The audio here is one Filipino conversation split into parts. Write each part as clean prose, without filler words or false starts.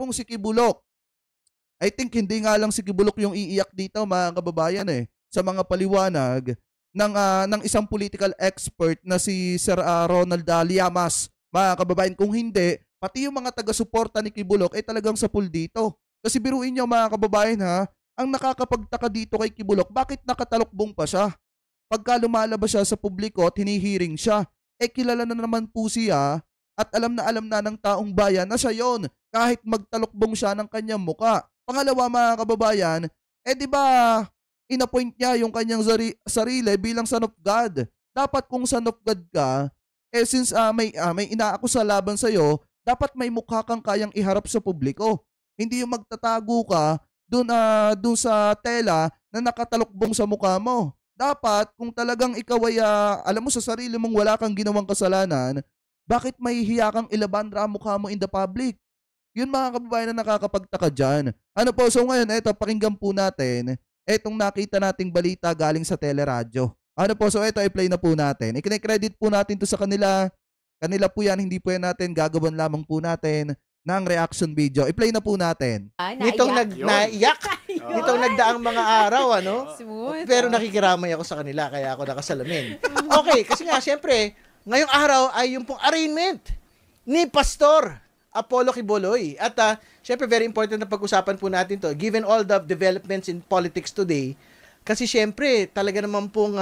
pong si Kibulok, I think hindi nga lang si Kibulok yung iiyak dito mga kababayan sa mga paliwanag ng isang political expert na si Sir Ronald Llamas. Mga kababayan, kung hindi, pati yung mga taga-suporta ni Kibulok ay talagang sapul dito. Kasi biruin niyo mga kababayan ang nakakapagtaka dito kay Kibulok, bakit nakatalokbong pa siya? Pagka lumalabas siya sa publiko at hinihiring siya, kilala na naman po siya at alam na ng taong bayan na siya yon kahit magtalokbong siya ng kanyang muka. Pangalawa mga kababayan, di ba inappoint niya yung kanyang sarili bilang son of God. Dapat kung son of God ka, since may inaakusa laban sa'yo, dapat may mukha kang kayang iharap sa publiko. Hindi yung magtatago ka dun sa tela na nakatalokbong sa mukha mo. Dapat kung talagang ikaw ay alam mo sa sarili mong wala kang ginawang kasalanan, bakit mahihiya kang ilabandra ang mukha mo in the public? Yun mga kababayan na nakakapagtaka dyan. Ano po, so ngayon, eto, pakinggan po natin etong nakita nating balita galing sa teleradyo. Ano po, so eto, i-play na po natin. I-credit po natin to sa kanila. Kanila po yan, hindi po yan natin. Gagawan lamang po natin ng reaction video. I-play na po natin. Nitong naiyak. Nitong nagdaang mga araw, ano? Smooth. Pero nakikiramay ako sa kanila, kaya ako nakasalamin. Okay, kasi nga, syempre, ngayong araw ay yung pong arraignment ni Pastor Apollo Quiboloy. At syempre, very important na pag-usapan po natin to, given all the developments in politics today, kasi syempre, talaga naman pong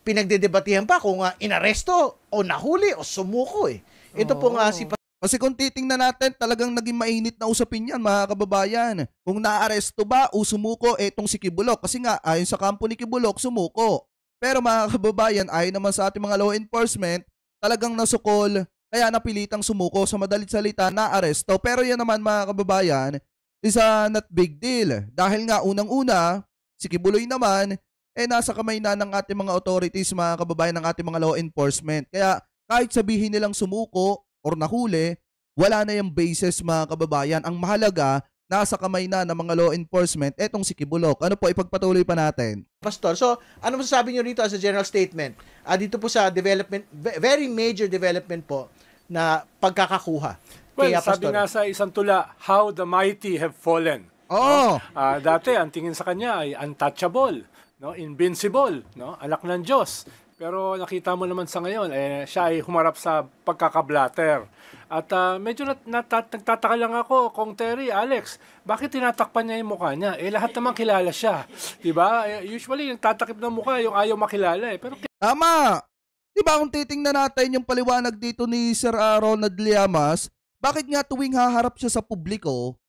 pinagdedebatihan pa kung inaresto o nahuli o sumuko Ito pong si Kasi kung titingnan natin, talagang naging mainit na usapin yan, mga kababayan. Kung naaresto ba o sumuko etong si Quiboloy. Kasi nga, ayon sa kampo ni Quiboloy, sumuko. Pero mga kababayan, ayon naman sa ating mga law enforcement, talagang nasukol, kaya napilitang sumuko, sa madalit salita, naaresto. Pero yan naman mga kababayan, is not big deal. Dahil nga unang-una, si Quiboloy naman, nasa kamay na ng ating mga authorities, mga kababayan, ng ating mga law enforcement. Kaya kahit sabihin nilang sumuko or nahuli, wala na yung basis mga kababayan. Ang mahalaga, nasa kamay na ng mga law enforcement, etong si Quiboloy. Ano po, ipagpatuloy pa natin. Pastor, so ano masasabi nyo rito as a general statement? Dito po sa development, very major development po na pagkakakuha. Well, Kaya, sabi Pastor, nga sa isang tula, how the mighty have fallen. Oo. Dati, ang tingin sa kanya ay untouchable, no? Invincible, no? Anak ng Diyos. Pero nakita mo naman sa ngayon, siya ay humarap sa pagkakablatter. At medyo nagtataka lang ako kung Terry, Alex, bakit tinatakpan niya yung mukha niya? Lahat naman kilala siya. Diba? Usually, yung tatakip ng mukha, yung ayaw makilala. Pero Tama! Diba kung titingnan natin yung paliwanag dito ni Sir Ronald Llamas, bakit nga tuwing haharap siya sa publiko,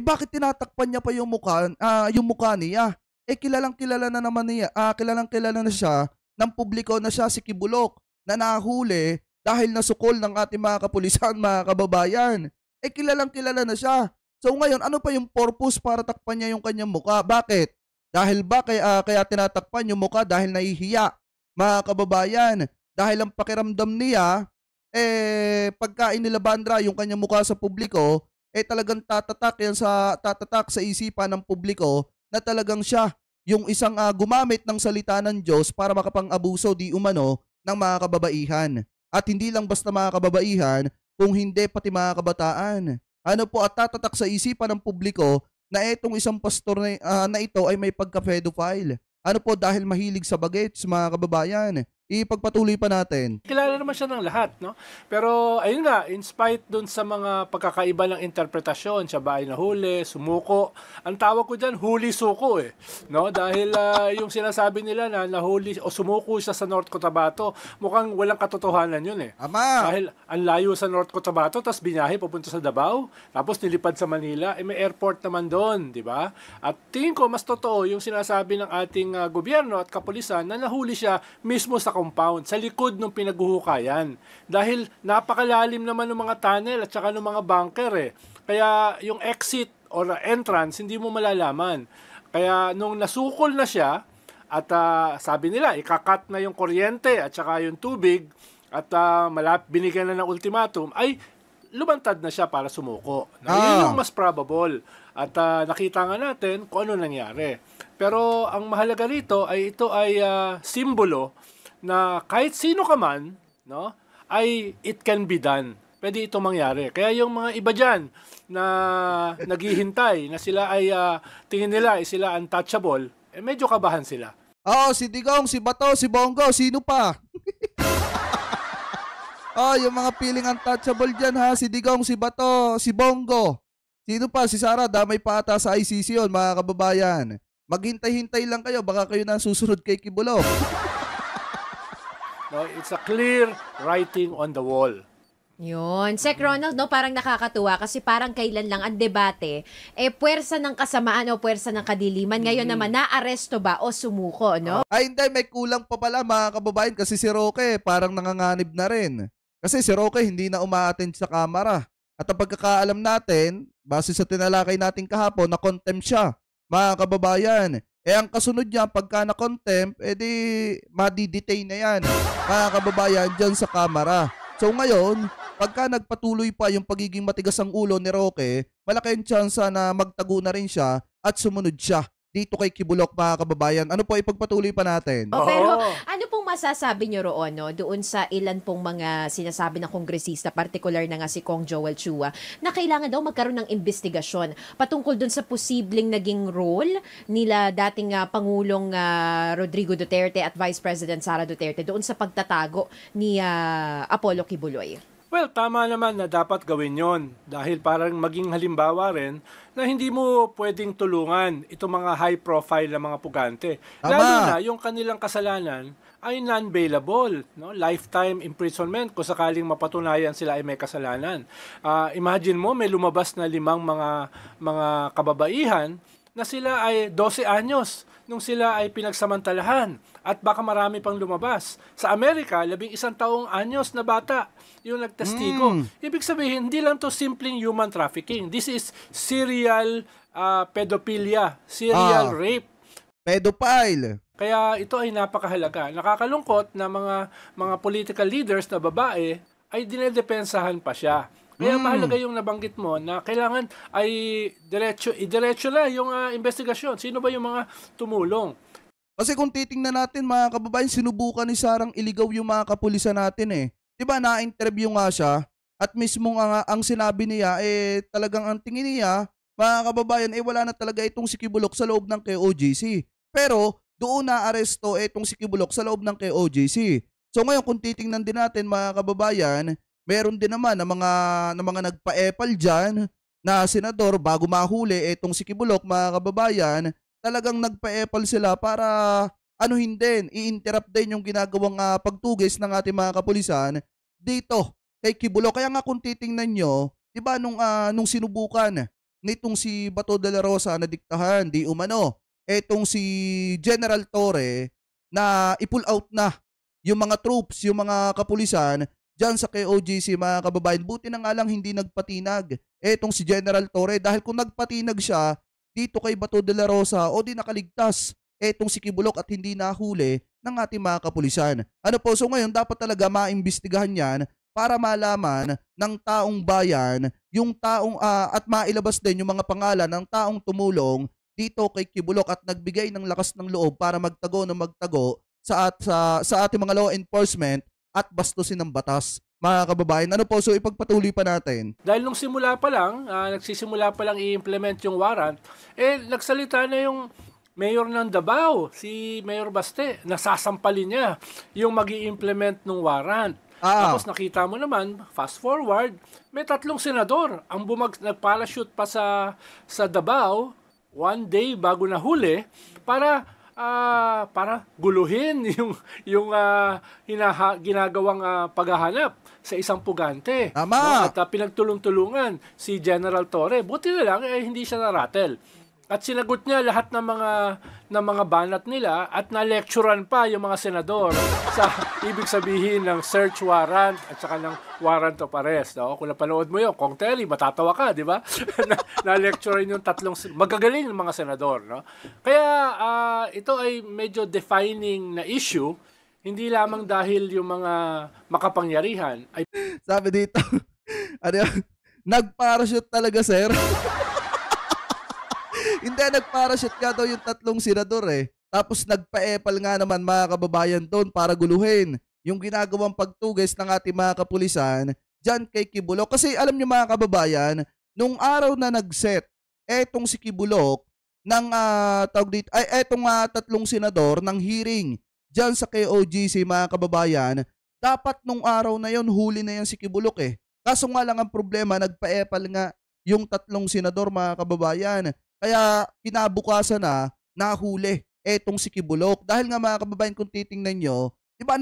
bakit tinatakpan niya pa yung mukha niya? Kilalang kilala na naman niya, kilalang kilala na siya ng publiko na siya si Quiboloy na nahuli dahil nasukol ng ating mga kapulisan, mga kababayan. Kilalang kilala na siya. So ngayon, ano pa yung purpose para takpan niya yung kanyang mukha? Bakit? Dahil ba kaya tinatakpan yung mukha dahil nahihiya, mga kababayan? Dahil ang pakiramdam niya, pagka inilabandra yung kanyang mukha sa publiko, talagang tatatak sa isipan ng publiko na talagang siya yung isang gumamit ng salita ng Diyos para makapang-abuso di umano ng mga kababaihan. At hindi lang basta mga kababaihan, kung hindi pati mga kabataan. Ano po, at tatatak sa isipan ng publiko na itong isang pastor na ito ay may pagka-pedophile. Ano po, dahil mahilig sa bagets, mga kababayan. Ipagpatuloy pa natin. kilala naman siya ng lahat, no? Pero ayun nga, in spite dun sa mga pagkakaiba ng interpretasyon, siya ba ay nahuli, sumuko. Ang tawag ko diyan, huli-suko no? Dahil yung sinasabi nila na nahuli o sumuko siya sa North Cotabato, mukhang walang katotohanan yun Ama! Dahil ang layo sa North Cotabato, tapos binahe papunta sa Davao, tapos nilipad sa Manila, may airport naman doon, di ba? At tingin ko mas totoo yung sinasabi ng ating gobyerno at kapulisan na nahuli siya mismo sa compound, sa likod ng pinaguhukayan. Dahil napakalalim naman ng mga tunnel at saka ng mga bunker Kaya yung exit or entrance, hindi mo malalaman. Kaya nung nasukol na siya, at sabi nila, ikakat na yung kuryente at saka yung tubig, at binigyan na ng ultimatum, ay lumantad na siya para sumuko. Yun yung mas probable. At nakita nga natin kung ano nangyari. Pero ang mahalaga rito ay ito ay simbolo na kahit sino ka man, no, ay it can be done. pwede ito mangyari. Kaya yung mga iba dyan na naghihintay na sila ay tingin nila ay sila untouchable, medyo kabahan sila. Oo, si Digong, si Bato, si Bongo, sino pa? Yung mga feeling untouchable dyan ha, si Digong, si Bato, si Bongo. Sino pa? Si Sara, damay pa ata sa ICC yun, mga kababayan. Maghintay-hintay lang kayo, baka kayo na susunod kay Kibulok. No, it's a clear writing on the wall. Yun. Sec Ronald, no, parang nakakatuwa kasi parang kailan lang ang debate, puwersa ng kasamaan o puwersa ng kadiliman. Ngayon naman, naaresto ba o sumuko, no? Ay hindi, may kulang pa pala mga kababayan kasi si Roque parang nanganganib na rin. Kasi si Roque hindi na uma-attend sa kamera. At ang pagkakaalam natin, base sa tinalakay natin kahapon, na contempt siya, mga kababayan. Ang kasunod niya, pagka na-contempt, di madi-detain na yan, mga kababayan, dyan sa kamera. So ngayon, pagka nagpatuloy pa yung pagiging matigas ang ulo ni Roque, malaki ang tsansa na magtago na rin siya at sumunod siya dito kay Kibulok, mga kababayan. Ano po, ipagpatuloy pa natin? Pero ano pong masasabi nyo roon, no, doon sa ilan pong mga sinasabi ng kongresista, particular na nga si Kong Joel Chua, na kailangan daw magkaroon ng investigasyon patungkol doon sa posibleng naging role nila dating Pangulong Rodrigo Duterte at Vice President Sara Duterte doon sa pagtatago ni Apollo Kibuloy. Well, tama naman na dapat gawin yon dahil parang maging halimbawa rin na hindi mo pwedeng tulungan itong mga high-profile na mga pugante. Tama. Lalo na yung kanilang kasalanan ay non-bailable, no? Lifetime imprisonment kung sakaling mapatunayan sila ay may kasalanan. Imagine mo, may lumabas na 5 mga kababaihan na sila ay 12 anyos nung sila ay pinagsamantalahan at baka marami pang lumabas. Sa Amerika, 11 taong anyos na bata yung nagtestigo. Ibig sabihin, hindi lang to simpleng human trafficking. This is serial pedophilia, serial rape. Pedophile. Kaya ito ay napakahalaga. Nakakalungkot na mga political leaders na babae ay dinedepensahan pa siya. Kaya mahalaga yung nabanggit mo na kailangan ay idiretso na yung investigasyon. Sino ba yung mga tumulong? Kasi kung titingnan natin mga kababayan, sinubukan ni Sarang iligaw yung mga kapulisan natin eh. Diba na-interview nga siya at mismo nga ang sinabi niya talagang ang tingin niya, mga kababayan, wala na talaga itong si Kibulok sa loob ng KOJC. Pero doon na-aresto itong si Kibulok sa loob ng KOJC. So ngayon kung titingnan din natin mga kababayan, meron din naman na mga nagpa-epal dyan na senador bago mahuli itong si Kibulok, mga kababayan, talagang nagpa-epal sila para anuhin din, i-interrupt din yung ginagawang pagtugis ng ating mga kapulisan dito kay Kibulok. Kaya nga kung titingnan nyo, di ba nung sinubukan nitong si Bato de la Rosa na diktahan, di umano, etong si General Torre na i-pull out na yung mga troops, yung mga kapulisan, dyan sa KOJC, mga kababayan, buti na nga lang hindi nagpatinag etong si General Torre dahil kung nagpatinag siya dito kay Bato de la Rosa o di nakaligtas etong si Kibulok at hindi nahuli ng ating mga kapulisan. Ano po, so ngayon dapat talaga maimbestigahan yan para malaman ng taong bayan yung taong at mailabas din yung mga pangalan ng taong tumulong dito kay Kibulok at nagbigay ng lakas ng loob para magtago sa ating mga law enforcement at bastusin ng batas. Mga kababayan, ano po, so ipagpatuloy pa natin. Dahil nung simula pa lang, nagsisimula pa lang i-implement yung warrant, nagsalita na yung mayor ng Davao, si Mayor Baste, nasasampalin niya yung magi-implement ng warrant. Tapos nakita mo naman, fast forward, may 3 senador ang nag-parachute pa sa Davao, 1 day bago nahuli, para guluhin yung ginagawang paghahanap sa isang pugante. Tama. No? At pinagtulong-tulungan si General Torre. Buti na lang hindi siya naratel. At sinagot niya lahat ng mga banat nila at na-lecturean pa yung mga senador sa ibig sabihin ng search warrant at saka ng warrant of arrest. No? Kung napanood mo yun, Kong Terry, matatawa ka, di ba? Na-lecturean yung 3 magagaling ng mga senador. No? Kaya ito ay medyo defining na issue, hindi lamang dahil yung mga makapangyarihan ay... Sabi dito, nag-parachute talaga, sir. Hindi, nag-parachute nga daw yung 3 senador eh. Tapos nagpa-epal nga naman mga kababayan doon para guluhin yung ginagawang pagtugis ng ating mga kapulisan dyan kay Kibulok. Kasi alam niyo mga kababayan, nung araw na nag-set etong si Kibulok ng tawag dito, ay etong tatlong senador ng hearing dyan sa KOGC mga kababayan, dapat nung araw na yon huli na yan si Kibulok eh. Kaso nga lang ang problema, nagpa-epal nga yung tatlong senador mga kababayan. Kaya kinabukasan na nahuli etong si Kibulok. Dahil nga mga kababayan kung titingnan nyo, diba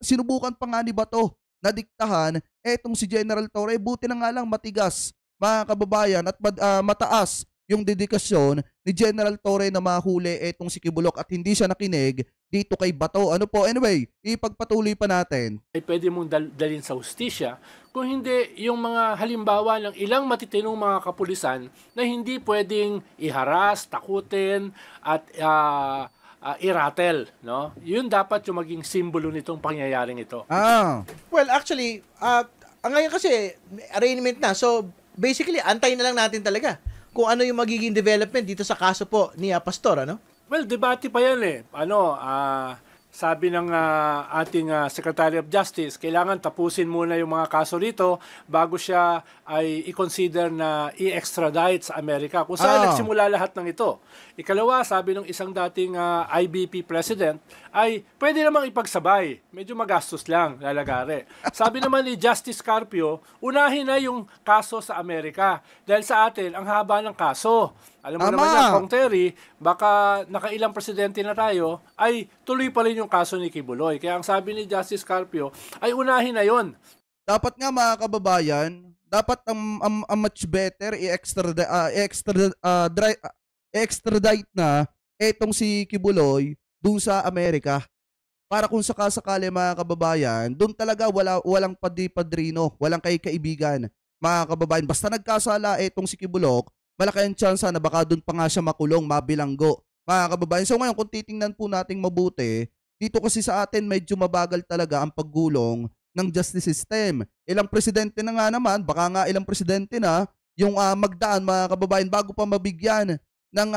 sinubukan pa nga ni Bato na diktahan etong si General Torre. Buti na nga lang matigas mga kababayan at mataas yung dedikasyon ni General Torre na mahuli etong si Kibulok at hindi siya nakinig dito kay Bato. Ano po? Anyway, ipagpatuloy pa natin. Ay pwede mong dalhin sa hustisya kung hindi yung mga halimbawa ng ilang matitinong mga kapulisan na hindi pwedeng iharas, takutin at iratel, no? Yun dapat yung maging simbolo nitong pangyayaring ito. Well, actually, ngayon kasi arraignment na. So, basically, antayin na lang natin talaga kung ano yung magiging development dito sa kaso po ni Pastor, ano? Well, debate pa yan eh. Sabi ng ating Secretary of Justice, kailangan tapusin muna yung mga kaso rito bago siya ay i-consider na i-extradite sa Amerika. Kung saan nagsimula lahat ng ito. Ikalawa, sabi ng isang dating IBP president, ay pwede namang ipagsabay. Medyo magastos lang, lalagare. Sabi naman ni Justice Carpio, unahin na yung kaso sa Amerika. Dahil sa atin, ang haba ng kaso. Alam mo naman yan, Kong Terry, baka nakailang presidente na tayo, ay tuloy pa rin yung kaso ni Kibuloy. Kaya ang sabi ni Justice Carpio, ay unahin na yon. Dapat nga mga kababayan, dapat ang much better i-extradite na etong si Kibuloy dun sa Amerika. Para kung sakasakali mga kababayan, dun talaga walang padri-padrino, walang kaibigan mga kababayan. Basta nagkasala etong si Kibulok, malaki ang chance na baka doon pa nga siya makulong, mabilanggo. Mga kababayan, so ngayon kung titingnan po nating mabuti, dito kasi sa atin medyo mabagal talaga ang paggulong ng justice system. Ilang presidente na nga naman, baka nga ilang presidente na yung magdaan mga kababayan bago pa mabigyan ng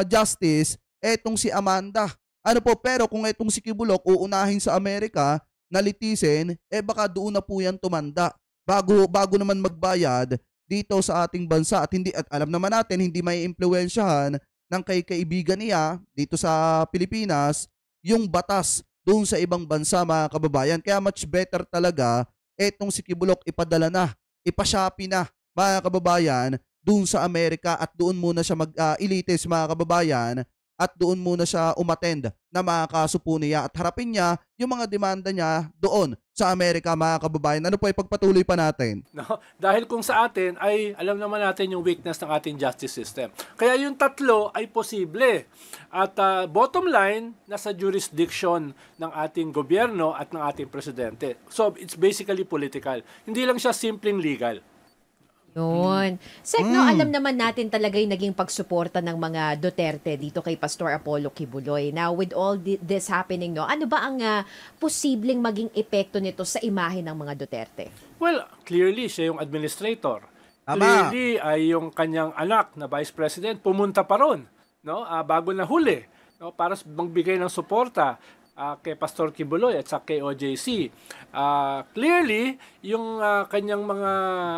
justice etong si Amanda. Ano po, pero kung etong si Kibulok uunahin sa Amerika na litisin, baka doon na po yan tumanda bago naman magbayad dito sa ating bansa at alam naman natin hindi may impluwensyahan ng kaibigan niya dito sa Pilipinas yung batas doon sa ibang bansa mga kababayan. Kaya much better talaga etong si Kibulok ipadala na, ipasyapi na mga kababayan doon sa Amerika at doon muna siya mag-ilitis mga kababayan at doon muna siya umattend na mga kaso po niya at harapin niya yung mga demanda niya doon sa Amerika mga kababayan. Ano po, ipagpatuloy pa natin. No, dahil kung sa atin ay alam naman natin yung weakness ng ating justice system. Kaya yung tatlo ay posible. At bottom line, nasa jurisdiction ng ating gobyerno at ng ating presidente. So it's basically political. Hindi lang siya simpleng legal. Yun. Sek, no, alam naman natin talaga yung naging pagsuporta ng mga Duterte dito kay Pastor Apollo Kibuloy. Now, with all this happening, no, ano ba ang posibleng maging epekto nito sa imahe ng mga Duterte? Well, clearly, siya yung administrator. Tama. Clearly, ay yung kanyang anak na vice president pumunta pa ron, no? Bago na huli, no? Para magbigay ng suporta kay Pastor Kibuloy at sa KOJC. Clearly, yung kanyang mga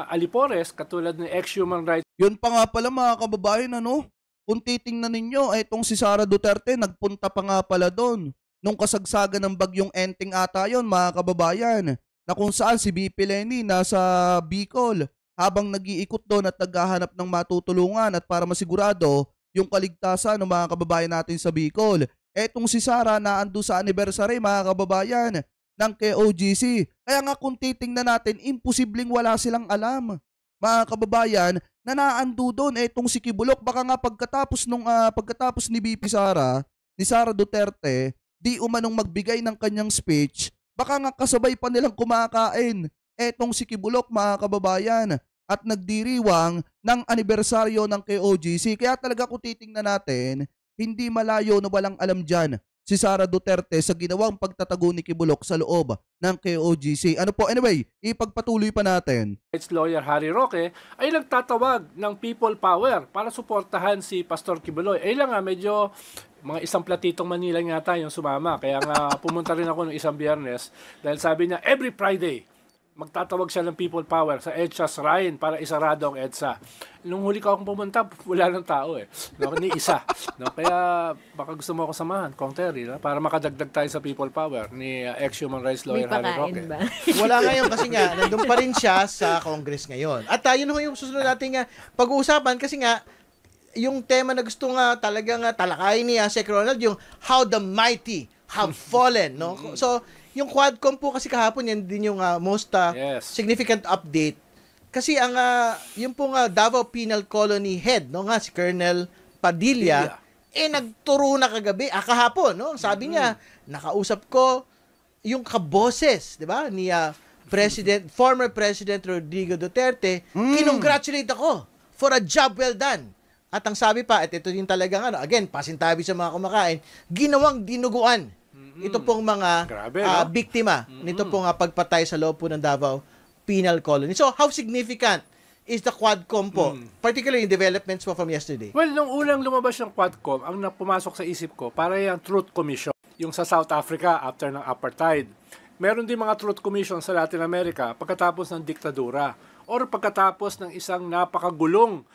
alipores, katulad ng ex-human rights. Yun pa nga pala mga kababayan, ano? Kung titingnan ninyo, itong si Sara Duterte, nagpunta pa nga pala doon. Nung kasagsagan ng bagyong Enteng ata yun, mga kababayan, na kung saan si BP Lenny nasa Bicol, habang nag-iikot doon at naghahanap ng matutulungan at para masigurado yung kaligtasan ng mga kababayan natin sa Bicol. Etong si Sara naando sa anniversary mga kababayan ng KOGC. Kaya nga kung titingnan natin, imposibleng wala silang alam. Mga kababayan, na naando doon etong si Kibulok. Baka nga pagkatapos ni BP Sara, ni Sara Duterte, di umanong magbigay ng kanyang speech, baka nga kasabay pa nilang kumakain etong si Kibulok mga kababayan at nagdiriwang ng anibersaryo ng KOGC. Kaya talaga kung titingnan natin, hindi malayo na walang alam dyan si Sara Duterte sa ginawang pagtatago ni Kibulok sa loob ng KOGC. Ano po, anyway, ipagpatuloy pa natin. Rights lawyer Harry Roque ay nagtatawag ng people power para suportahan si Pastor Kibuloy. Ay lang medyo mga isang platitong Manila nga yung sumama. Kaya nga pumunta rin ako ng isang Biyernes dahil sabi niya every Friday magtatawag siya ng people power sa EDSA shrine para isarado ang EDSA. Nung huli ko akong pumunta, wala ng tao eh. No, ni isa. No, kaya baka gusto mo ako samahan, Kong Terry, no? Para makadagdag tayo sa people power ni ex-human rights May lawyer Harry pakain Roque. ba? Wala ngayon kasi nga, nandun pa rin siya sa Congress ngayon. At yun ho yung susunod nating pag-uusapan kasi nga, yung tema na gusto nga talagang talakayin ni Sec Ronald, yung how the mighty have fallen, no? So, yung Quadcom po kasi kahapon, yan din yung most Yes. significant update. Kasi ang yung pong Davao Penal Colony head, no nga si Colonel Padilla, nagturo na kagabi, kahapon, no? Sabi niya, nakausap ko yung kaboses, 'di ba? Ni former President Rodrigo Duterte, kinongratulate ako for a job well done. At ang sabi pa, at ito din talagang again, pasintabi sa mga kumakain, ginawang dinuguan. Ito pong mga Grabe, no? biktima nito pong pagpatay sa loob po ng Davao Penal Colony. So, how significant is the Quadcom po, particularly in developments po from yesterday? Well, nung unang lumabas yung Quadcom, ang pumasok sa isip ko, para yung Truth Commission, yung sa South Africa after ng apartheid. Meron din mga Truth Commission sa Latin America pagkatapos ng diktadura or pagkatapos ng isang napakagulong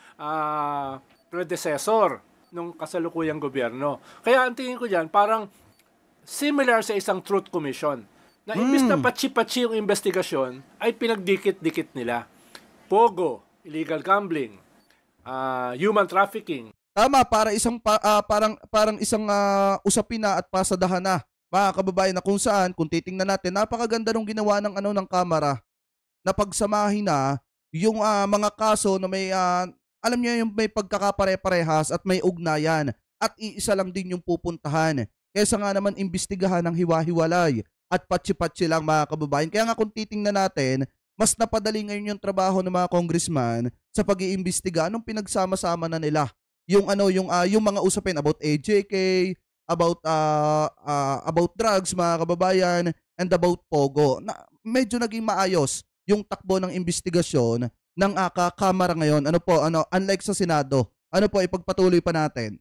predecessor ng kasalukuyang gobyerno. Kaya ang tingin ko dyan, parang similar sa isang Truth Commission na imbis na patsi-patsi yung investigasyon, ay pinagdikit-dikit nila. Pogo, illegal gambling, human trafficking. Tama, para parang isang usapin na at pasadahan na, mga kababayan, na kung saan, kung titingnan natin, napakaganda nung ginawa ng Kamara na pagsamahin na yung mga kaso na may alam niyo yung may pagkakapare-parehas at may ugnayan at iisa lang din yung pupuntahan. Kaysa nga naman imbestigahan ng hiwa-hiwalay at patsi-patsi lang, mga kababayan. Kaya nga kung titingnan natin, mas napadali ngayon yung trabaho ng mga congressman sa pag-iimbestiga nung pinagsama-sama na nila yung yung mga usapin about AJK, about drugs, mga kababayan, and about Pogo. Na medyo naging maayos yung takbo ng investigasyon ng Kamara ngayon. Unlike sa Senado. Ipagpatuloy pa natin.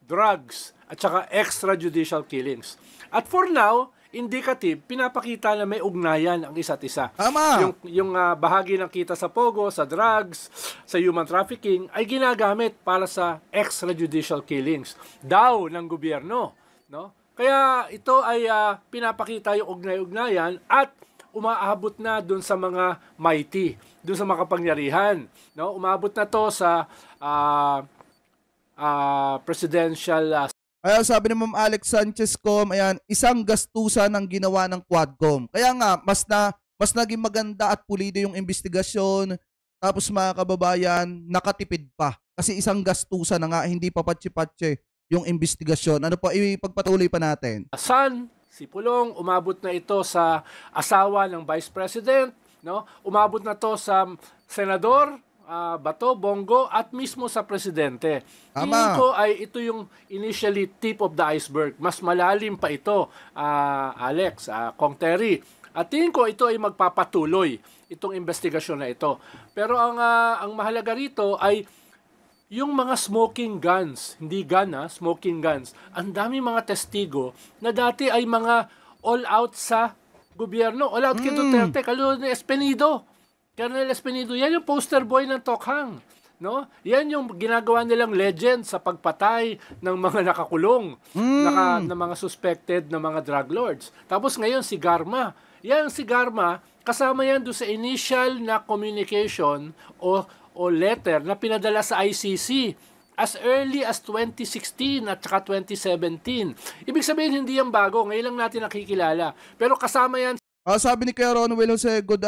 Drugs at saka extrajudicial killings. At for now, indicative, pinapakita na may ugnayan ang isa't isa. Tama. Yung bahagi ng kita sa Pogo, sa drugs, sa human trafficking ay ginagamit para sa extrajudicial killings daw ng gobyerno, no? Kaya ito ay pinapakita yung ugnay-ugnayan at umaabot na dun sa mga mighty, dun sa makapangyarihan, no? Umabot na to sa presidential Kaya sabi ni Ma'am Alex Sanchez isang gastusan ang ginawa ng Quadcom. Kaya nga, mas naging maganda at pulido yung investigasyon. Tapos, mga kababayan, nakatipid pa. Kasi isang gastusan na nga, hindi pa patsi-patsi yung investigasyon. Ipagpatuloy pa natin. Son, si Pulong, umabot na ito sa asawa ng Vice President, no? Umabot na to sa senador, Bato, Bongo, at mismo sa presidente. Tingin ko ay ito yung initially tip of the iceberg. Mas malalim pa ito, Alex, Kong Terry. At tingin ko ito ay magpapatuloy, itong investigasyon na ito. Pero ang mahalaga rito ay yung mga smoking guns, hindi gun smoking guns. Ang dami mga testigo na dati ay mga all out sa gobyerno, all out kay Duterte, kalulad ni Espenido. Colonel Espenido, yan yung poster boy ng Tokhang, no? Yan yung ginagawa nilang legend sa pagpatay ng mga nakakulong, na mga suspected na mga drug lords. Tapos ngayon si Garma. Yan si Garma, kasama yan doon sa initial na communication o letter na pinadala sa ICC as early as 2016 at saka 2017. Ibig sabihin hindi yan bago, ngayon lang natin nakikilala. Pero kasama yan. Sabi ni Kuya Ronwell Jose, good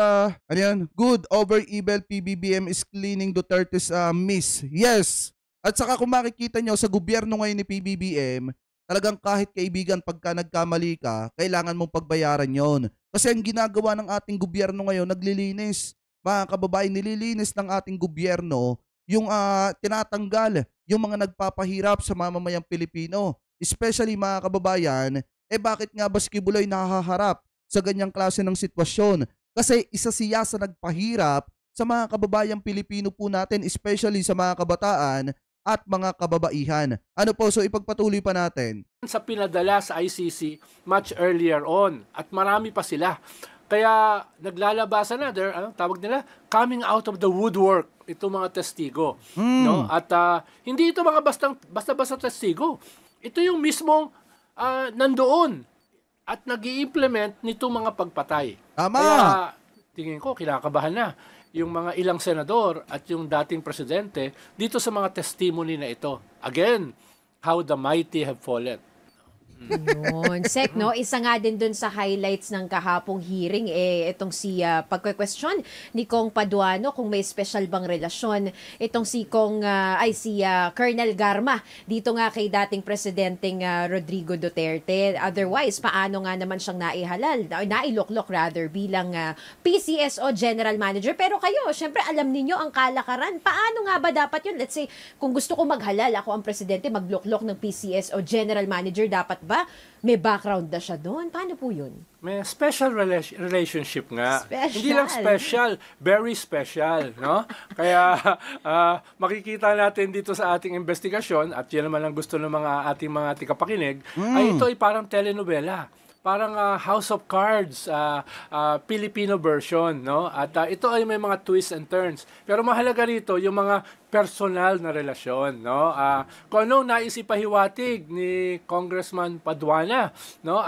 over evil, PBBM is cleaning Duterte's miss. Yes. At saka kung makikita nyo sa gobyerno ngayon ni PBBM, talagang kahit kaibigan pagka nagkamali ka, kailangan mong pagbayaran yon. Kasi ang ginagawa ng ating gobyerno ngayon, naglilinis. Mga kababayan, nililinis ng ating gobyerno yung tinatanggal yung mga nagpapahirap sa mamamayang Pilipino. Especially, mga kababayan, bakit nga ba si Kibuloy nahaharap sa ganyang klase ng sitwasyon? Kasi isa siya sa nagpahirap sa mga kababayang Pilipino po natin, especially sa mga kabataan at mga kababaihan. So ipagpatuloy pa natin. Sa pinadala sa ICC much earlier on, at marami pa sila. Kaya naglalabasan na, tawag nila, coming out of the woodwork, itong mga testigo. No? At hindi ito mga basta-basta testigo. Ito yung mismong nandoon at nag-i-implement nitong mga pagpatay. Tama. Kaya tingin ko, kinakabahan na yung mga ilang senador at yung dating presidente dito sa mga testimony na ito. Again, how the mighty have fallen. Yun. Sek, no? Isa nga din dun sa highlights ng kahapong hearing, itong si pagque-question ni Kong Paduano kung may special bang relasyon. Itong si Colonel Garma, dito nga kay dating presidenteng Rodrigo Duterte. Otherwise, paano nga naman siyang nailoklok rather, bilang PCSO General Manager. Pero kayo, syempre, alam ninyo ang kalakaran. Paano nga ba dapat yun? Let's say, kung gusto ko maghalal, ako ang presidente, magloklok ng PCSO General Manager, dapat ba may background na siya doon? Paano po yun? May special relationship nga. Special. Hindi lang special, very special, no? Kaya makikita natin dito sa ating investigasyon, at yan naman ang gusto ng mga ating mga tikapakinig, ay ito ay parang telenovela. Parang House of Cards, Filipino version, no? At ito ay may mga twists and turns. Pero mahalaga rito yung mga personal na relasyon, no? Kung anong nais ipahiwatig ni Congressman Paduano, no?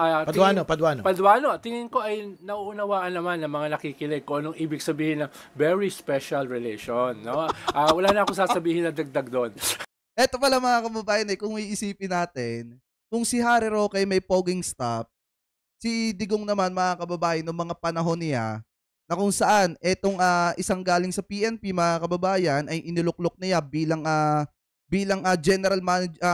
Paduano. Tingin ko ay nauunawaan naman ng mga nakikinig kung anong ibig sabihin ng very special relation, no? Wala na akong sasabihin na dagdag doon. Eto pala mga kababayan, kung iisipin natin, kung si Harry Roque may poging stop, si Digong naman mga kababayan noong mga panahon niya na kung saan etong isang galing sa PNP mga kababayan ay iniluklok niya bilang general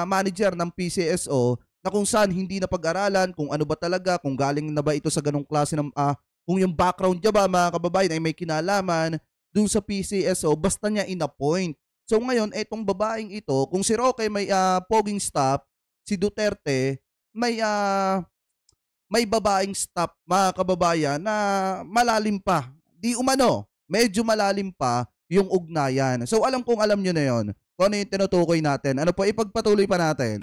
manager ng PCSO na kung saan hindi na pag-aralan kung ano ba talaga, kung galing na ba ito sa ganong klase ng kung yung background niya ba mga kababayan ay may kinalaman dun sa PCSO, basta niya in-appoint. So ngayon etong babaeng ito, kung si Roque may poging stop, si Duterte may babaeng stop mga kababayan na malalim pa. Di umano, medyo malalim pa yung ugnayan. So alam nyo na yon. Kung ano yung tinutukoy natin. Ano po, ipagpatuloy pa natin.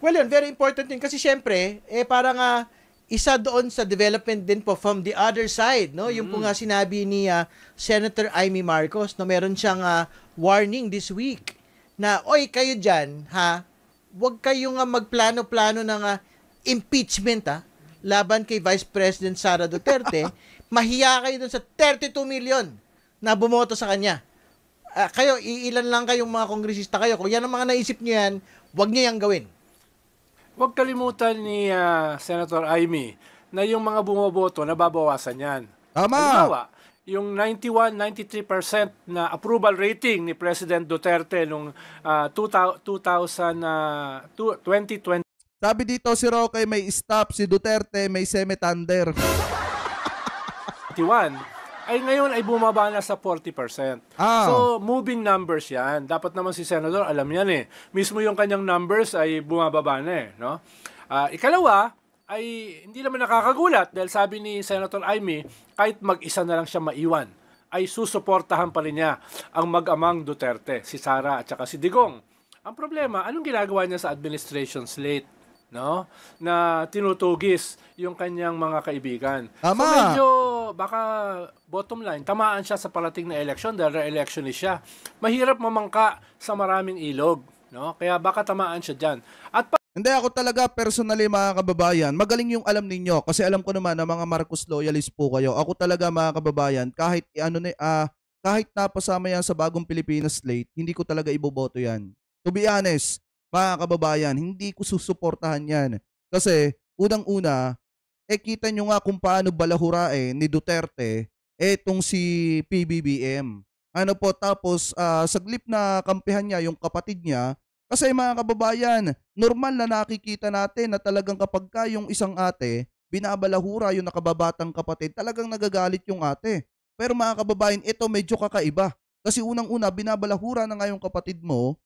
Well, yun, very important din kasi syempre, parang isa doon sa development din po from the other side, no? Yung po nga sinabi ni Senator Amy Marcos, no, meron siyang warning this week na, oy, kayo dyan, huwag kayong magplano-plano ng impeachment laban kay Vice President Sara Duterte. Mahiya kayo dun sa 32 million na bumoto sa kanya. Kayo, ilan lang kayong mga kongresista kayo. Kung yan ang mga naisip nyo yan, huwag nyo yan gawin. Huwag kalimutan ni Senator Amy na yung mga bumoboto, nababawasan yan. Tama! Halimbawa, yung 91-93% na approval rating ni President Duterte noong 2020. Sabi dito si Roque may stop, si Duterte may semi-thunder. 21 ay ngayon ay bumaba na sa 40%. So, moving numbers yan. Dapat naman si Senator, alam yan eh. Mismo yung kanyang numbers ay bumababa na eh. No? Ikalawa, ay hindi naman nakakagulat dahil sabi ni Senator Amy, kahit mag-isa na lang siya maiwan, ay susuportahan pa rin niya ang mag-amang Duterte, si Sara at saka si Digong. Ang problema, anong ginagawa niya sa administration slate? No? Na tinutugis yung kanyang mga kaibigan. Tama. So medyo baka bottom line, tamaan siya sa parating na election dahil re-election siya. Mahirap mamangka sa maraming ilog. No? Kaya baka tamaan siya dyan. At hindi, ako talaga personally mga kababayan, magaling yung alam ninyo kasi alam ko naman na mga Marcos loyalist po kayo. Ako talaga mga kababayan, kahit napasama yan sa bagong Pilipinas slate, hindi ko talaga iboboto yan. To be honest, mga kababayan, hindi ko susuportahan yan. Kasi unang-una, kita nyo nga kung paano balahurain ni Duterte etong si PBBM. Tapos saglip na kampihan niya yung kapatid niya. Kasi mga kababayan, normal na nakikita natin na talagang kapag yung isang ate, binabalahura yung nakababatang kapatid, talagang nagagalit yung ate. Pero mga kababayan, ito medyo kakaiba. Kasi unang-una, binabalahura na nga yung kapatid mo,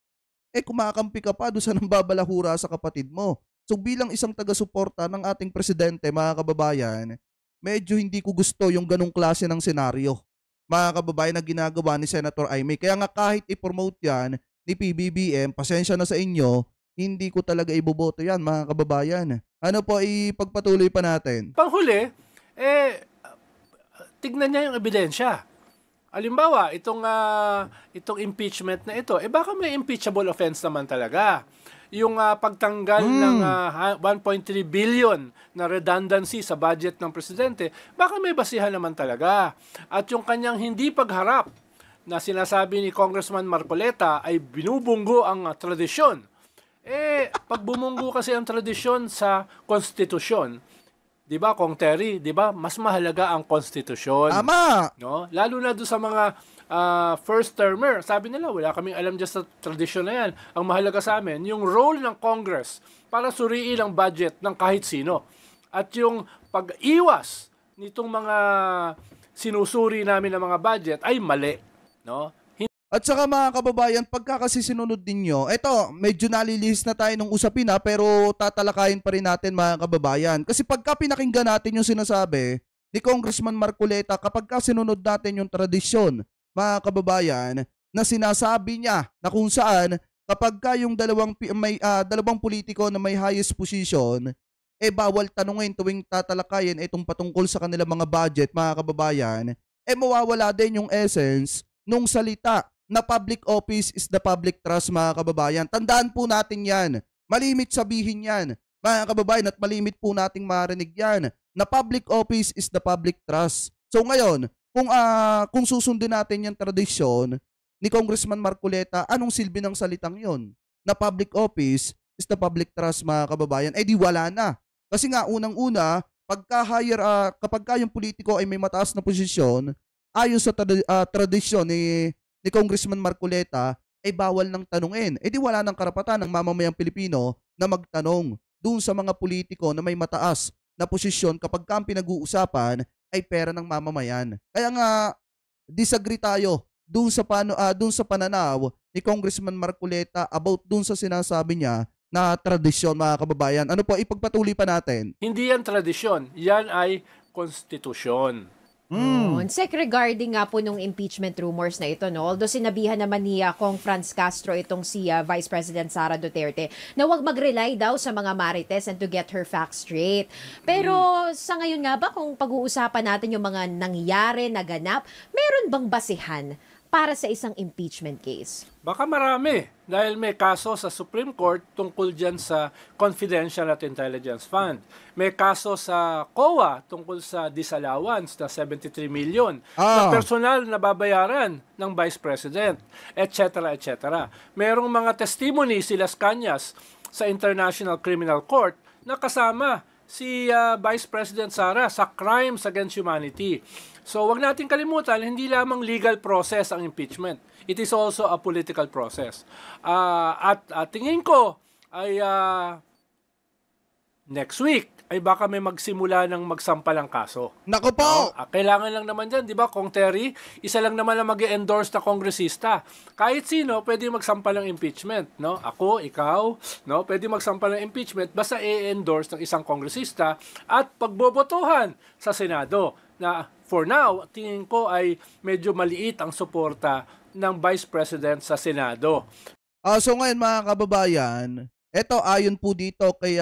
kumakampi ka pa doon sa nambabalahura sa kapatid mo. So bilang isang taga-suporta ng ating presidente, mga kababayan, medyo hindi ko gusto yung ganong klase ng senaryo, mga kababayan, na ginagawa ni Senator Amy. Kaya nga kahit i-promote yan ni PBBM, pasensya na sa inyo, hindi ko talaga iboboto yan, mga kababayan. Ano po, ipagpatuloy pa natin. Panghuli, tignan niya yung ebidensya. Halimbawa, itong impeachment na ito, baka may impeachable offense naman talaga. Yung pagtanggal ng 1.3 billion na redundancy sa budget ng presidente, baka may basihan naman talaga. At yung kanyang hindi pagharap na sinasabi ni Congressman Marcoleta ay binubunggo ang tradisyon. Pag bumunggo kasi ang tradisyon sa konstitusyon, 'di ba, Kong Terry, 'di ba, mas mahalaga ang konstitusyon. Tama. No? Lalo na do sa mga first termer. Sabi nila, wala kaming alam dyan sa tradisyon na yan. Ang mahalaga sa amin, yung role ng Congress para suriin ang budget ng kahit sino. At yung pag-iwas nitong mga sinusuri namin ng mga budget ay mali. No? At saka mga kababayan, pagka kasi sinunod ninyo, eto, medyo nalilihis na tayo ng usapin pero tatalakayin pa rin natin mga kababayan. Kasi pagka pinakinggan natin yung sinasabi ni Congressman Marcoleta, kapag ka sinunod natin yung tradisyon, mga kababayan, na sinasabi niya na kung saan kapag ka yung dalawang politiko na may highest position, bawal tanungin tuwing tatalakayin itong patungkol sa kanilang mga budget, mga kababayan, mawawala din yung essence nung salita na public office is the public trust, mga kababayan. Tandaan po natin yan. Malimit sabihin yan, mga kababayan, at malimit po nating marinig yan na public office is the public trust. So ngayon, kung susundin natin yung tradisyon ni Congressman Marcoleta, anong silbi ng salitang yon? Na public office is the public trust, mga kababayan, di wala na. Kasi nga, unang-una, kapag yung politiko ay may mataas na posisyon, ayon sa tradisyon ni Congressman Marcoleta, ay bawal nang tanungin. Di wala nang karapatan ng mamamayang Pilipino na magtanong dun sa mga politiko na may mataas na posisyon kapag ang pinag-uusapan ay pera ng mamamayan. Kaya nga, disagree tayo dun sa pananaw ni Congressman Marcoleta about dun sa sinasabi niya na tradisyon, mga kababayan. Ano po, ipagpatuloy pa natin. Hindi yan tradisyon, yan ay konstitusyon. Sec, regarding nga po nung impeachment rumors na ito, no? Although sinabihan naman ni Kong Franz Castro itong si Vice President Sara Duterte na huwag mag-rely daw sa mga marites and to get her facts straight. Pero sa ngayon nga ba, kung pag-uusapan natin yung mga nangyari, naganap, meron bang basihan para sa isang impeachment case? Baka marami, dahil may kaso sa Supreme Court tungkol dyan sa Confidential at Intelligence Fund. May kaso sa COA tungkol sa disallowance na 73 million na personal na babayaran ng Vice President, etc. etc. Merong mga testimony si Las Cañas sa International Criminal Court na kasama si Vice President Sara sa crimes against humanity. So wag natin kalimutan, hindi lamang legal process ang impeachment. It is also a political process. At tingin ko ay next week ay baka may magsimula ng magsampalang kaso. Nako po! Kailangan lang naman dyan, di ba, Kong Terry? Isa lang naman ang mag-endorse na kongresista. Kahit sino, pwede magsampal ng impeachment. No? Ako, ikaw, no? Pwede magsampal ng impeachment basta i-endorse ng isang kongresista at pagbobotohan sa Senado na for now, tingin ko ay medyo maliit ang suporta ng Vice President sa Senado. So ngayon, mga kababayan, eto ayon po dito kay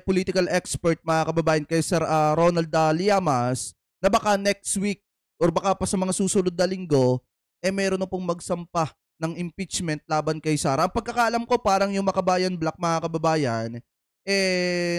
political expert, mga kababayan, kay Sir Ronald Llamas, na baka next week or baka pa sa mga susunod na linggo meron na pong magsampa ng impeachment laban kay Sara. Ang pagkakaalam ko, parang yung Makabayan Black, mga kababayan,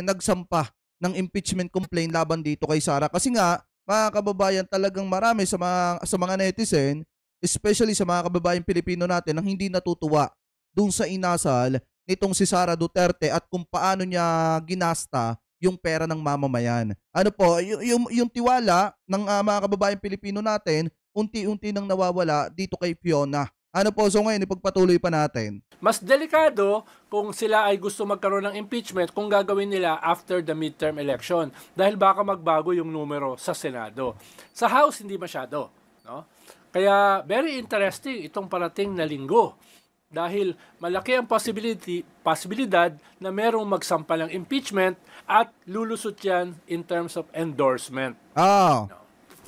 nagsampa ng impeachment complaint laban dito kay Sara. Kasi nga, mga kababayan, talagang marami sa mga netizen, especially sa mga kababayan Pilipino natin, ang hindi natutuwa dun sa inasal nitong si Sara Duterte at kung paano niya ginasta yung pera ng mamamayan. Ano po, yung tiwala ng mga kababayan Pilipino natin, unti-unti nang nawawala dito kay Fiona. Ano po, so ngayon, ipagpatuloy pa natin. Mas delikado kung sila ay gusto magkaroon ng impeachment kung gagawin nila after the midterm election. Dahil baka magbago yung numero sa Senado. Sa House, hindi masyado. No? Kaya, very interesting itong parating na linggo. Dahil malaki ang posibilidad na merong magsampa ng impeachment at lulusot yan in terms of endorsement. No?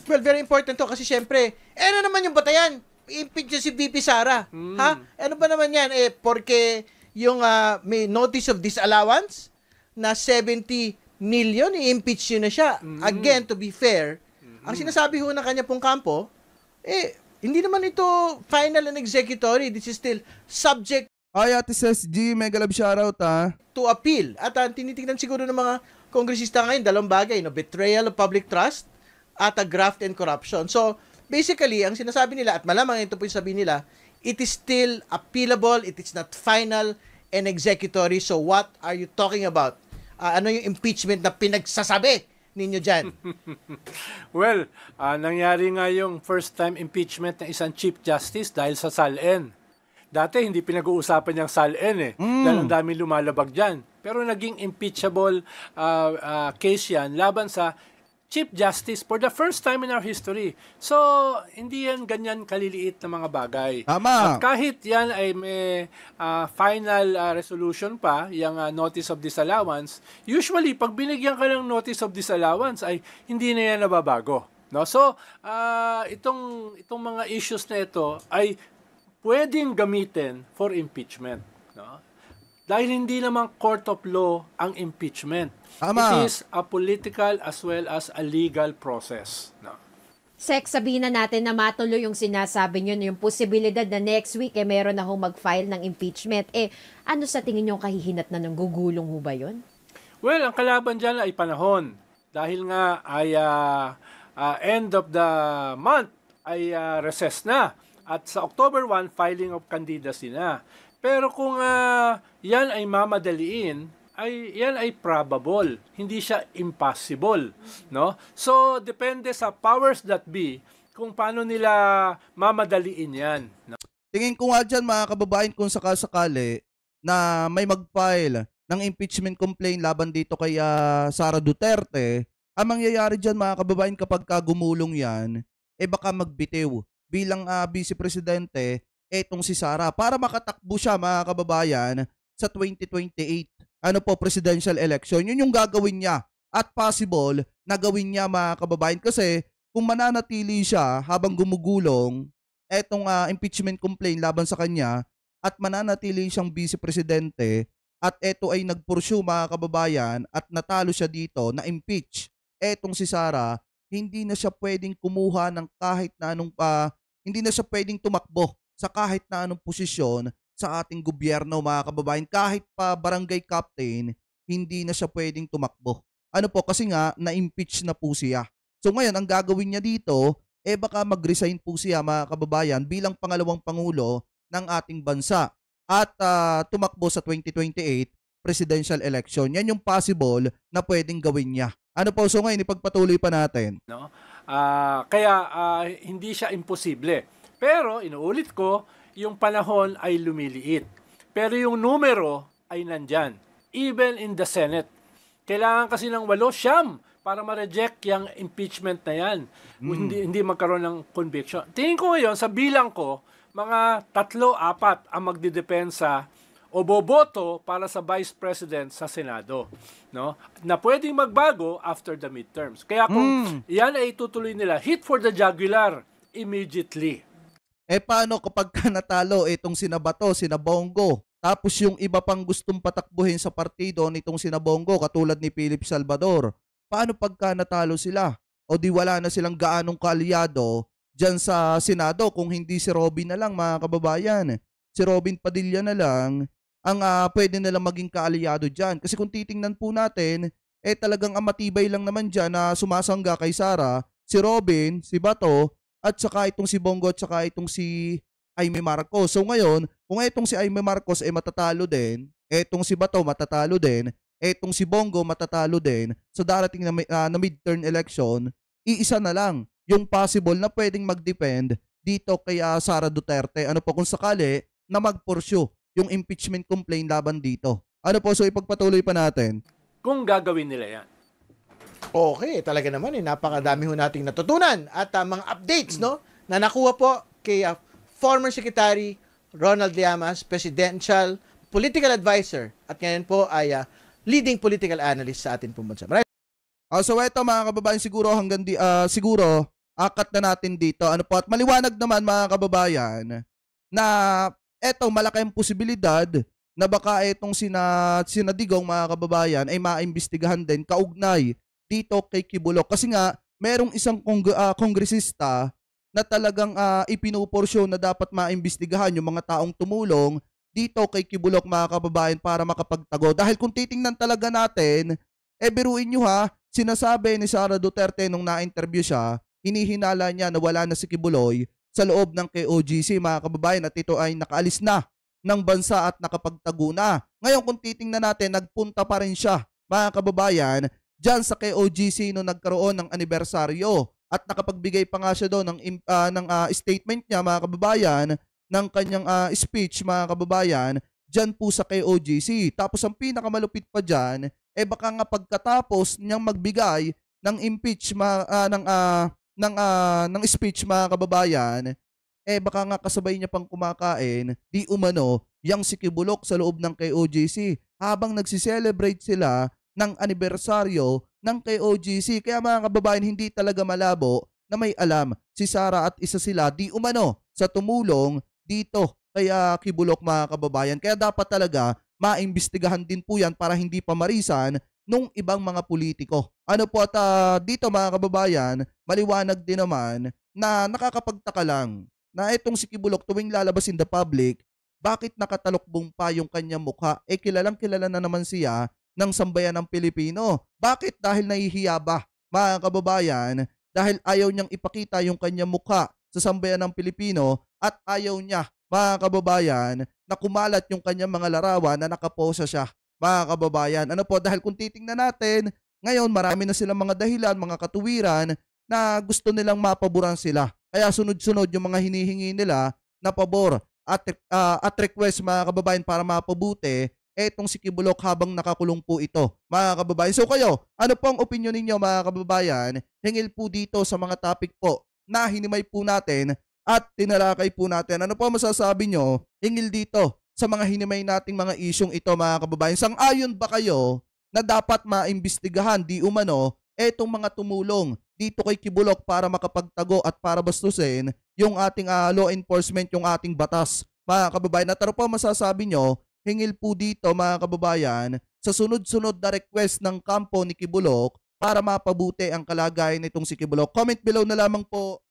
Well, very important to kasi syempre, ano naman yung batayan? I-impeach si VP Sara. Ha? Ano ba naman yan? Porque yung may notice of disallowance na 70 million, i-impeach yun na siya. Again, to be fair, ang sinasabi ho ng kanya pong kampo, hindi naman ito final and executory. This is still subject Ay, Ate Ses G, mega love shoutout to appeal. At tinitingnan siguro ng mga kongresista ngayon, dalawang bagay, no? Betrayal of public trust at graft and corruption. So, basically, ang sinasabi nila, at malamang ito po yung sabi nila, it is still appealable, it is not final and executory. So, what are you talking about? Ano yung impeachment na pinagsasabi ninyo dyan? Well, nangyari nga yung first time impeachment ng isang Chief Justice dahil sa SALN. Dati hindi pinag-uusapan yung SALN dahil ang daming lumalabag dyan. Pero naging impeachable case yan laban sa Chief Justice for the first time in our history. So, hindi yan ganyan kaliliit na mga bagay. Tama. At kahit yan ay may final resolution pa, yung notice of disallowance, usually, pag binigyan ka ng notice of disallowance, ay hindi na yan nababago. No? So, itong mga issues na ito ay pwedeng gamitin for impeachment. No? Dahil hindi naman court of law ang impeachment. Tama. It is a political as well as a legal process. No? Sex, sabihin na natin na matuloy yung sinasabi nyo, yung posibilidad na next week meron na hong mag-file ng impeachment. Ano sa tingin nyo kahihinat na ng gugulong ho ba yun? Well, ang kalaban dyan ay panahon. Dahil nga ay end of the month ay recess na. At sa October 1, filing of candidacy na. Pero kung yan ay mamadaliin, yan ay probable, hindi siya impossible, no? So depende sa powers that be kung paano nila mamadaliin 'yan. No? Tingin ko nga dyan mga kababayan kung sakasakali na may mag-file ng impeachment complaint laban dito kay Sara Duterte, ang mangyayari dyan mga kababayan kapag gumulong yan, baka magbitiw bilang Vice Presidente etong si Sara para makatakbo siya mga kababayan sa 2028 presidential election. Yun yung gagawin niya at possible na gawin niya mga kababayan kasi kung mananatili siya habang gumugulong etong impeachment complaint laban sa kanya at mananatili siyang vice presidente at eto ay nagpursue mga kababayan at natalo siya dito na impeach etong si Sara, hindi na siya pwedeng kumuha ng kahit na anong hindi na siya pwedeng tumakbo sa kahit na anong posisyon sa ating gobyerno mga kababayan. Kahit pa barangay captain, hindi na siya pwedeng tumakbo. Kasi nga na-impeach na po siya. So ngayon, ang gagawin niya dito, baka mag-resign po siya mga kababayan bilang pangalawang pangulo ng ating bansa at tumakbo sa 2028 presidential election. Yan yung possible na pwedeng gawin niya. So ngayon, ipagpatuloy pa natin. No? Kaya hindi siya imposible. Pero, inuulit ko, yung panahon ay lumiliit. Pero yung numero ay nandyan. Even in the Senate. Kailangan kasi ng 8-9 para ma-reject yung impeachment na yan. Hindi magkaroon ng conviction. Tingin ko ngayon, sa bilang ko, mga 3-4 ang magdidepensa o boboto para sa Vice President sa Senado. No? Na pwedeng magbago after the midterms. Kaya kung yan ay tutuloy nila, hit for the jugular immediately. Paano kapag natalo itong sina Bato, sina Bongo, tapos yung iba pang gustong patakbuhin sa partido nitong sina Bongo katulad ni Philip Salvador? Paano pagka natalo sila? O di wala na silang gaanong kaalyado dyan sa Senado kung hindi si Robin na lang mga kababayan. Si Robin Padilla na lang ang pwede nilang maging kaalyado dyan. Kasi kung titingnan po natin, talagang matibay lang naman dyan na sumasangga kay Sara, si Robin, si Bato, at saka itong si Bongo at saka itong si Aimee Marcos. So ngayon, kung itong si Aimee Marcos matatalo din, itong si Bato matatalo din, itong si Bongo matatalo din, so darating na midterm election, iisa na lang yung possible na pwedeng mag-depend dito kay Sara Duterte. Kung sakali na mag-pursue yung impeachment complaint laban dito. So ipagpatuloy pa natin. Kung gagawin nila yan. Okay, talaga naman napakadami ho nating natutunan at mga updates no na nakuha po kay former Secretary Ronald Llamas, Presidential Political Advisor at ngayon po ay leading political analyst sa atin pong bansa. So ito mga kababayan, siguro hanggang siguro akat na natin dito. At maliwanag naman mga kababayan na eto malaki ang posibilidad na baka itong sina Digong mga kababayan ay maimbestigahan din kaugnay dito kay Kibuloc. Kasi nga, merong isang kongresista na talagang ipinuporsyon na dapat maimbestigahan yung mga taong tumulong dito kay Kibuloc mga kababayan para makapagtago. Dahil kung titingnan talaga natin, biruin nyo ha, sinasabi ni Sara Duterte nung na-interview siya, hinihinala niya na wala na si Kibuloy sa loob ng KOGC mga kababayan at ito ay nakaalis na ng bansa at nakapagtago na. Ngayon kung titingnan natin, nagpunta pa rin siya mga kababayan dyan sa KOGC nung nagkaroon ng anibersaryo at nakapagbigay pa nga siya doon ng statement niya mga kababayan ng kanyang speech mga kababayan dyan po sa KOGC. Tapos ang pinakamalupit pa dyan, baka nga pagkatapos niyang magbigay ng ng speech mga kababayan, baka nga kasabay niya pang kumakain, di umano, yang si Kibuloc sa loob ng KOGC habang nagsiselebrate sila ng anibersaryo ng KOGC. Kaya mga kababayan, hindi talaga malabo na may alam si Sara at isa sila di umano sa tumulong dito kay Kibuloc mga kababayan. Kaya dapat talaga maimbestigahan din po yan para hindi pa marisan nung ibang mga politiko. Ano po at dito mga kababayan, maliwanag din naman na nakakapagtaka lang na itong si Kibuloc tuwing lalabas in the public, bakit nakatalokbong pa yung kanyang mukha? Kilalang kilala na naman siya ng sambayan ng Pilipino. Bakit? Dahil nahihiya ba mga kababayan? Dahil ayaw niyang ipakita yung kanyang mukha sa sambayan ng Pilipino at ayaw niya mga kababayan na kumalat yung kanyang mga larawan na nakaposa siya mga kababayan. Ano po? Dahil kung titingnan natin, ngayon marami na silang mga dahilan, mga katuwiran na gusto nilang mapaboran sila. Kaya sunod-sunod yung mga hinihingi nila na pabor at request mga kababayan para mapabuti etong si Kibuloc habang nakakulong po ito mga kababayan. So kayo, ano po ang opinion ninyo mga kababayan? Hingil po dito sa mga topic po na hinimay po natin at tinalakay po natin. Ano po masasabi nyo hingil dito sa mga hinimay nating mga isyong ito mga kababayan? Sang-ayon ba kayo na dapat maimbestigahan di umano etong mga tumulong dito kay Kibuloc para makapagtago at para bastusin yung ating law enforcement, yung ating batas mga kababayan? At ano po masasabi nyo hingil po dito mga kababayan sa sunod-sunod na request ng kampo ni Kibuloc para mapabuti ang kalagayan nitong si Kibuloc? Comment below na lamang po